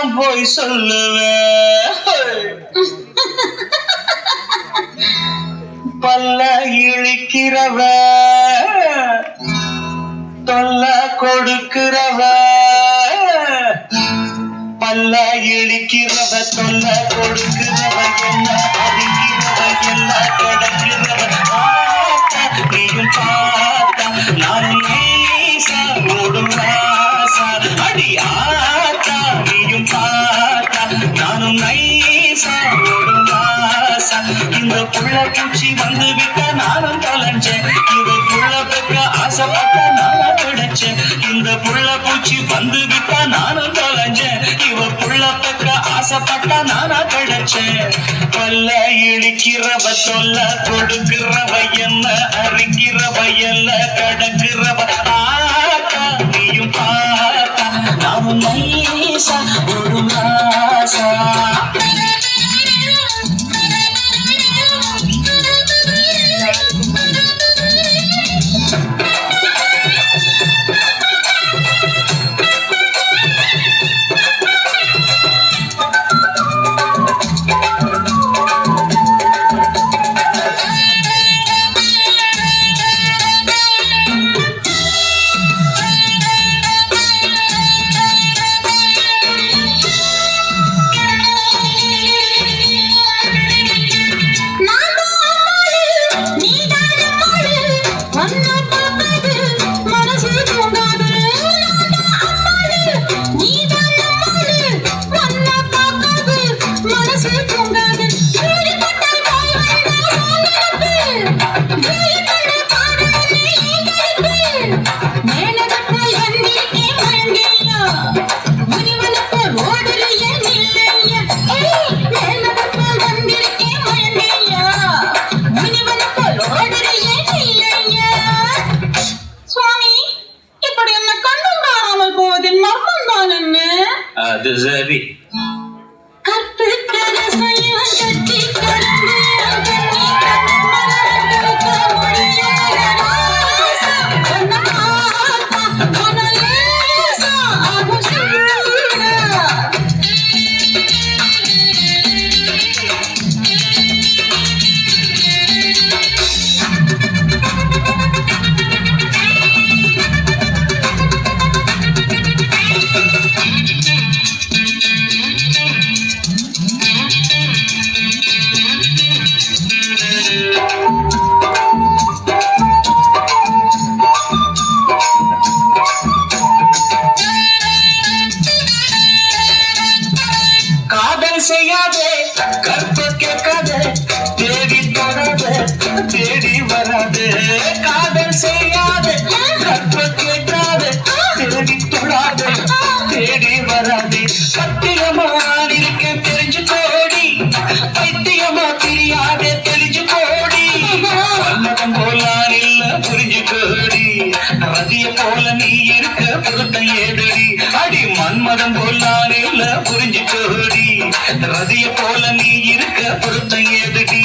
நான் போய் சொல்லுவேன். பல்ல இழிக்கிறவ தொல்ல கொடுக்கிறவ, பல்ல இழிக்கிறவ தொல்ல கொடுக்கிறவ, என்ன அறிகிறவ எல்லாம் கிடக்கிறவ. நீயும் பார்த்தா நானும் ஈசா ஓடும் ராசா. அடி ஆத்தா நீயும் பார்த்தா நானும் நைசா ஓடும் ராசா. இந்த புள்ள பூச்சி வந்து விட்ட நானும் தொலைஞ்சேன். இவ புள்ள பெற்ற ஆசைப்பட்ட நானும் கிடைச்சேன். இந்த புள்ள பூச்சி வந்து விட்ட நானும் தொலைஞ்சேன். இவ புள்ள பெற்ற ஆசைப்பட்ட நானா கிடைச்சேன். பல்ல இழிக்கிறவ தொல்ல கொடுக்கிறவ, என்ன அறிக்கிறவ எல்லாம் கடக்கிறவ. ஆத்தா நீயும் பார்த்தா நானும் நைசா ஒரு ராசா. அது சரி. செய்யாதே கற்ப கேட்காதே, தேடி தொடாதே தேடி வராதே. காதல் செய்யாதே கற்ப கேட்காதே, தேடி தொடாதே தேடி வராதே. சத்தியமா இருக்க தெரிஞ்சு கோடி, பைத்தியமா தெரியாதே தெரிஞ்சு கோடி. வல்லகம் போலான் இல்ல புரிஞ்சு கோடி, ரதிய போல நீ இருக்க பொருத்தம் ஏதடி. அடி மன்மதம் போலான் இல்ல புரிஞ்சு கோடி, ரதிய போல நீ இருக்க பொருத்தம் ஏதடி.